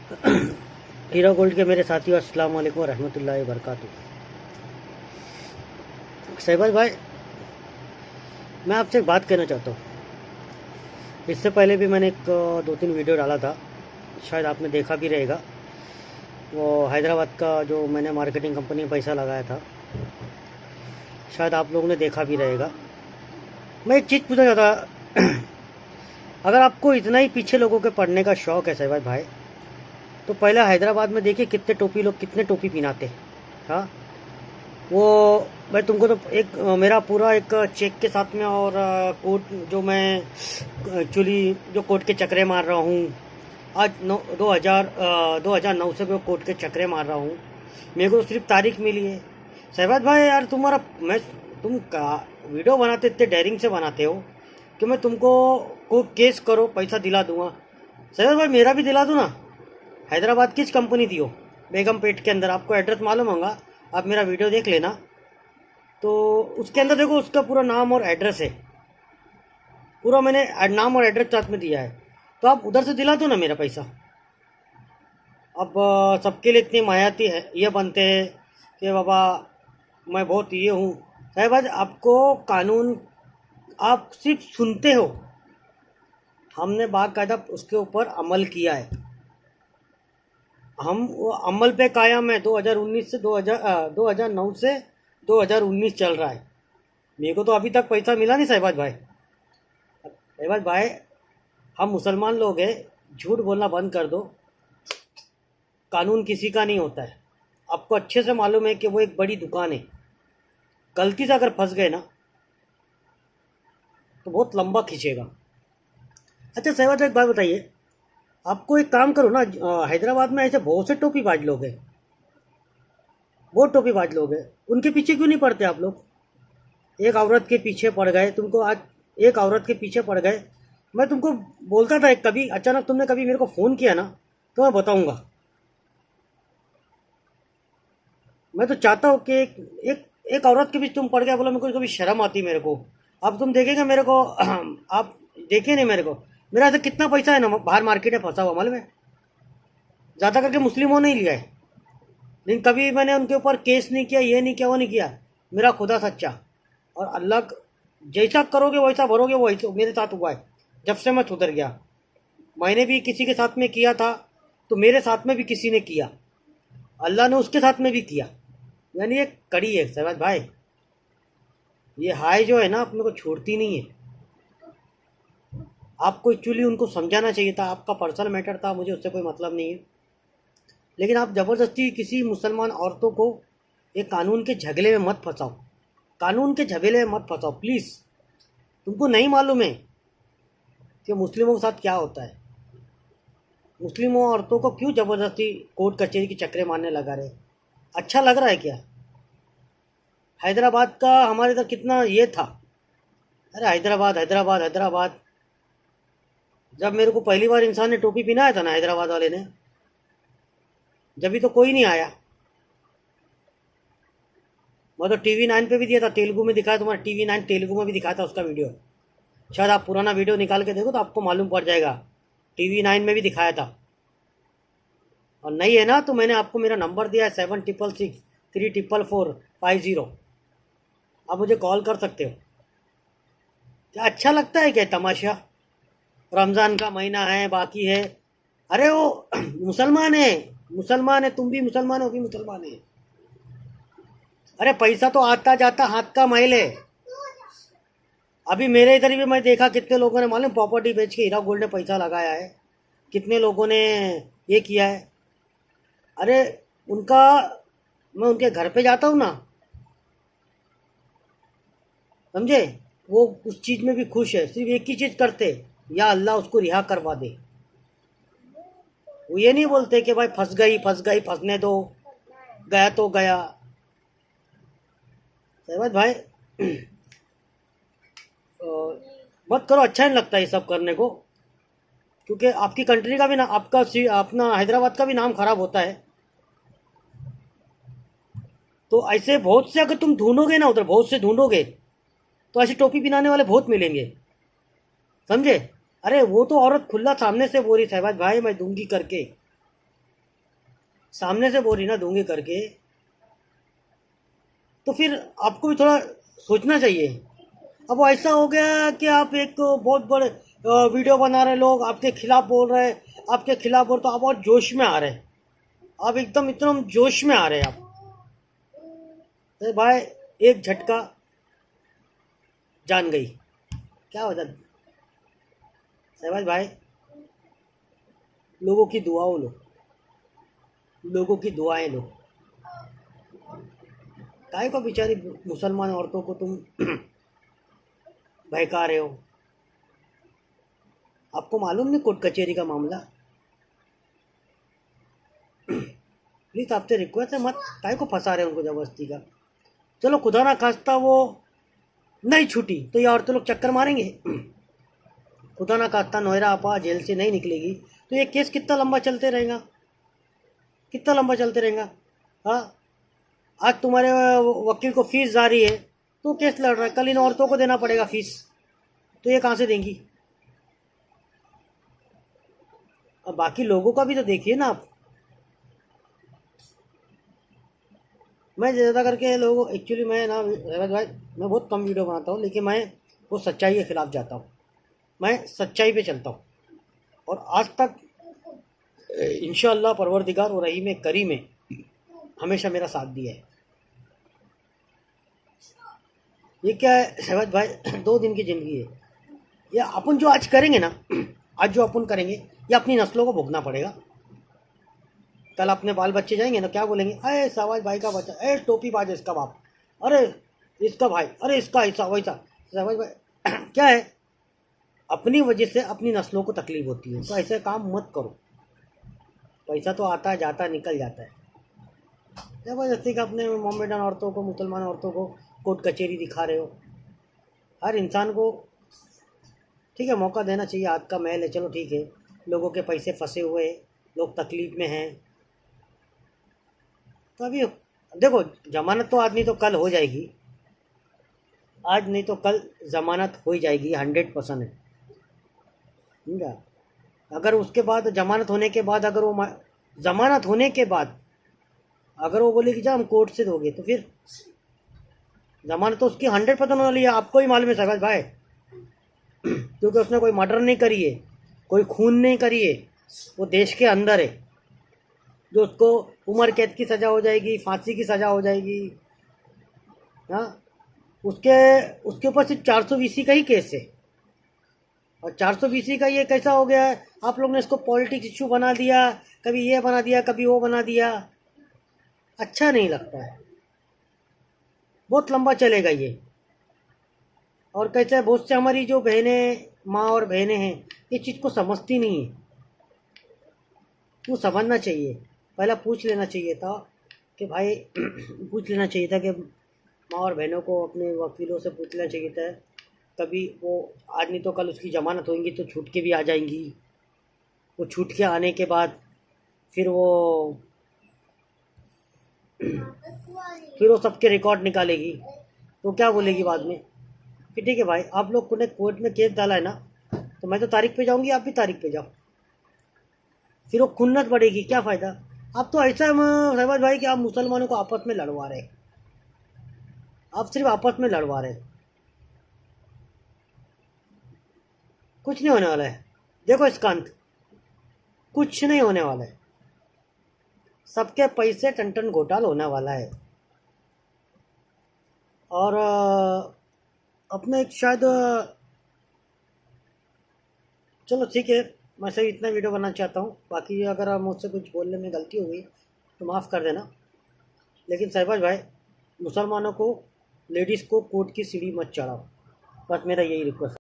हीरा gold के मेरे साथियों, अस्सलाम वालेकुम रहमतुल्लाहि वबरकातुहू। शहबाज भाई, मैं आपसे एक बात कहना चाहता हूँ। इससे पहले भी मैंने एक दो तीन वीडियो डाला था, शायद आपने देखा भी रहेगा। वो हैदराबाद का जो मैंने मार्केटिंग कंपनी में पैसा लगाया था, शायद आप लोगों ने देखा भी रहेगा। मैं एक चीज़ पूछना चाहता अगर आपको इतना ही पीछे लोगों के पढ़ने का शौक़ है शहबाज भाई, तो पहले हैदराबाद में देखिए कितने टोपी लोग कितने टोपी पहनाते। हाँ, वो मैं तुमको तो एक मेरा पूरा एक चेक के साथ में और कोट जो मैं एक्चुअली जो कोट के चक्रे मार रहा हूँ आज 2009 से मैं कोट के चक्रे मार रहा हूँ। मेरे को तो सिर्फ तारीख मिली है। शहबाज भाई यार, तुम का वीडियो बनाते इतने डेयरिंग से बनाते हो कि मैं तुमको को केस करो पैसा दिला दूंगा। शहबाज भाई, मेरा भी दिला दो ना। हैदराबाद किस कंपनी थी वो? बेगम पेट के अंदर, आपको एड्रेस मालूम होगा, आप मेरा वीडियो देख लेना। तो उसके अंदर देखो, उसका पूरा नाम और एड्रेस है, पूरा मैंने नाम और एड्रेस साथ में दिया है। तो आप उधर से दिला दो ना मेरा पैसा। अब सबके लिए इतनी मायाती है ये बनते हैं कि बाबा मैं बहुत ये हूँ। साहब, आपको कानून आप सिर्फ सुनते हो, हमने बाकायदा उसके ऊपर अमल किया है। हम वो अमल पे कायम है। 2019 से 2009 से 2019 चल रहा है। मेरे को तो अभी तक पैसा मिला नहीं शहबाज भाई। शहबाज भाई, हम मुसलमान लोग हैं, झूठ बोलना बंद कर दो। कानून किसी का नहीं होता है। आपको अच्छे से मालूम है कि वो एक बड़ी दुकान है। गलती से अगर फंस गए ना तो बहुत लंबा खींचेगा। अच्छा शहबाज भाई, एक बात बताइए, आपको एक काम करो ना, हैदराबाद में ऐसे बहुत से टोपीबाज लोग हैं, बहुत टोपीबाज लोग हैं, उनके पीछे क्यों नहीं पड़ते आप लोग? एक औरत के पीछे पड़ गए, तुमको आज एक औरत के पीछे पड़ गए। मैं तुमको बोलता था, कभी अचानक तुमने कभी मेरे को फ़ोन किया ना तो मैं बताऊंगा। मैं तो चाहता हूँ कि एक औरत के बीच तुम पड़ गया, बोला मेरे को कभी शर्म आती मेरे को। अब तुम देखेंगे मेरे को आप देखे नहीं मेरे को, मेरा ऐसा कितना पैसा है ना बाहर मार्केट में फंसा हुआ, मालूम है? ज़्यादा करके मुस्लिमों ने ही लिया है, लेकिन कभी मैंने उनके ऊपर केस नहीं किया, ये नहीं किया, वो नहीं किया। मेरा खुदा सच्चा, और अल्लाह जैसा करोगे वैसा भरोगे, वो मेरे साथ हुआ है जब से मैं सुधर गया। मैंने भी किसी के साथ में किया था तो मेरे साथ में भी किसी ने किया, अल्लाह ने उसके साथ में भी किया। यानी ये कड़ी है शहबाज भाई। ये हाय जो है ना, अपने को छोड़ती नहीं है। आपको एक्चुअली उनको समझाना चाहिए था, आपका पर्सनल मैटर था, मुझे उससे कोई मतलब नहीं है। लेकिन आप ज़बरदस्ती किसी मुसलमान औरतों को एक कानून के झगड़े में मत फंसाओ, कानून के झमेले में मत फंसाओ प्लीज़। तुमको नहीं मालूम है कि मुस्लिमों के साथ क्या होता है। मुस्लिमों औरतों को क्यों ज़बरदस्ती कोर्ट कचहरी के चक्कर मारने लगा रहे? अच्छा लग रहा है क्या? हैदराबाद का हमारे इधर कितना ये था, अरे हैदराबाद हैदराबाद हैदराबाद। जब मेरे को पहली बार इंसान ने टोपी पहनाया था ना, हैदराबाद वाले ने, जब भी तो कोई नहीं आया। मैं तो TV9 पे भी दिया था, तेलुगु में दिखाया, तुम्हारा TV9 तेलुगु में भी दिखाया था उसका वीडियो। शायद आप पुराना वीडियो निकाल के देखो तो आपको मालूम पड़ जाएगा, TV9 में भी दिखाया था। और नहीं है ना तो मैंने आपको मेरा नंबर दिया है 7666344450। आप मुझे कॉल कर सकते हो। क्या अच्छा लगता है क्या तमाशा? रमज़ान का महीना है, बाकी है। अरे वो मुसलमान है, मुसलमान है, तुम भी मुसलमान हो, भी मुसलमान है। अरे पैसा तो आता जाता हाथ का मैल है। अभी मेरे इधर भी मैं देखा कितने लोगों ने मालूम प्रॉपर्टी बेच के हीरा गोल्ड ने पैसा लगाया है, कितने लोगों ने ये किया है। अरे उनका, मैं उनके घर पे जाता हूँ ना, समझे, वो उस चीज़ में भी खुश है। सिर्फ एक ही चीज़ करते, या अल्लाह उसको रिहा करवा दे। वो ये नहीं बोलते कि भाई फंस गई फंस गई, फंसने दो, गया तो गया। सहमत भाई मत करो, अच्छा नहीं लगता ये सब करने को, क्योंकि आपकी कंट्री का भी ना, आपका अपना हैदराबाद का भी नाम खराब होता है। तो ऐसे बहुत से अगर तुम ढूंढोगे ना, उधर बहुत से ढूंढोगे तो ऐसे टोपी पहनाने वाले बहुत मिलेंगे, समझे? अरे वो तो औरत खुला सामने से बोल रही, शहबाज भाई मैं दूंगी करके। सामने से बोल रही ना दूंगी करके, तो फिर आपको भी थोड़ा सोचना चाहिए। अब वो ऐसा हो गया कि आप एक बहुत बड़े वीडियो बना रहे, लोग आपके खिलाफ बोल रहे हैं, आपके खिलाफ बोल, तो आप और जोश में आ रहे हैं, आप एकदम एकदम जोश में आ रहे हैं आप। तो भाई एक झटका जान गई, क्या हो जाता। सहवाज भाई, लोगों की दुआओं लो, लोगों की दुआएं लो। काहे को बेचारी मुसलमान औरतों को तुम बहका रहे हो? आपको मालूम नहीं कोर्ट कचहरी का मामला? प्लीज आपसे रिक्वेस्ट है, मत काहे को फंसा रहे हो उनको जबरदस्ती का। चलो खुदा ना खास्ता वो नहीं छूटी तो ये औरतें लोग चक्कर मारेंगे। खुदा ना खास्ता नोएरा आपा जेल से नहीं निकलेगी तो ये केस कितना लंबा चलते रहेगा, कितना लंबा चलते रहेगा। हाँ, आज तुम्हारे वकील को फीस जारी है तो केस लड़ रहा है, कल इन औरतों को देना पड़ेगा फीस, तो ये कहाँ से देंगी? अब बाकी लोगों का भी तो देखिए ना आप। मैं ज़्यादा करके लोगों एक्चुअली मैं ना रवत भाई, मैं बहुत कम वीडियो बनाता हूँ, लेकिन मैं वो सच्चाई के खिलाफ जाता हूँ, मैं सच्चाई पे चलता हूँ। और आज तक इंशाअल्लाह परवरदिगार और रहीम करीम में हमेशा मेरा साथ दिया है। ये क्या है सहवत भाई, 2 दिन की ज़िंदगी है। ये अपन जो आज करेंगे ना, आज जो अपन करेंगे ये अपनी नस्लों को भोगना पड़ेगा। कल अपने बाल बच्चे जाएंगे ना, क्या बोलेंगे, अरे सहवाज भाई का बच्चा, अरे टोपी बाज इसका बाप, अरे इसका भाई, अरे इसका ऐसा वैसा। सहवाज भाई क्या है, अपनी वजह से अपनी नस्लों को तकलीफ होती है, तो ऐसे काम मत करो। पैसा तो आता है जाता है निकल जाता है, ज़बरदस्ती का अपने मोमेडन औरतों को, मुसलमान औरतों को कोर्ट कचहरी दिखा रहे हो। हर इंसान को ठीक है मौका देना चाहिए, हाथ का महल है, चलो ठीक है, लोगों के पैसे फंसे हुए, लोग तकलीफ में हैं, तो अभी देखो जमानत तो आदमी तो कल हो जाएगी, आज नहीं तो कल जमानत हो ही जाएगी, 100% है, समझा। अगर उसके बाद जमानत होने के बाद, अगर वो जमानत होने के बाद अगर वो बोले कि जा हम कोर्ट से दोगे, तो फिर जमानत तो उसकी 100% वाली है, आपको ही मालूम है सहवाज भाई। क्योंकि उसने कोई मर्डर नहीं करी है, कोई खून नहीं करी है, वो देश के अंदर है, जो उसको उम्र कैद की सज़ा हो जाएगी, फांसी की सज़ा हो जाएगी। हाँ, उसके ऊपर सिर्फ 420 का ही केस है, और 420 का ये कैसा हो गया है, आप लोग ने इसको पॉलिटिक्स इशू बना दिया, कभी ये बना दिया कभी वो बना दिया, अच्छा नहीं लगता है, बहुत लंबा चलेगा ये। और कैसे है, बहुत से हमारी जो बहनें, माँ और बहनें हैं, ये चीज़ को समझती नहीं है। वो समझना चाहिए, पहला पूछ लेना चाहिए था कि भाई पूछ लेना चाहिए था कि माँ और बहनों को अपने वकीलों से पूछ लेना चाहिए था, कभी वो आज नहीं तो कल उसकी ज़मानत होगी तो छूट के भी आ जाएंगी। वो छूट के आने के बाद फिर वो सबके रिकॉर्ड निकालेगी, तो क्या बोलेगी बाद में कि ठीक है भाई आप लोग ने कोर्ट में केस डाला है ना, तो मैं तो तारीख पे जाऊंगी, आप भी तारीख पे जाओ, फिर वो खुन्नत बढ़ेगी, क्या फ़ायदा। आप तो ऐसा सहवाज भाई कि आप मुसलमानों को आपस में लड़वा रहे, आप सिर्फ आपस में लड़वा रहे, कुछ नहीं होने वाला है। देखो इसकांत, कुछ नहीं होने वाला है, सबके पैसे टन घोटाल होने वाला है। और अपने एक शायद चलो ठीक है, मैं सिर्फ इतना वीडियो बनाना चाहता हूँ, बाकी अगर मुझसे कुछ बोलने में गलती हुई तो माफ़ कर देना। लेकिन सहवाज भाई, मुसलमानों को, लेडीज़ को कोर्ट की सीढ़ी मत चढ़ाओ, बस मेरा यही रिक्वेस्ट है।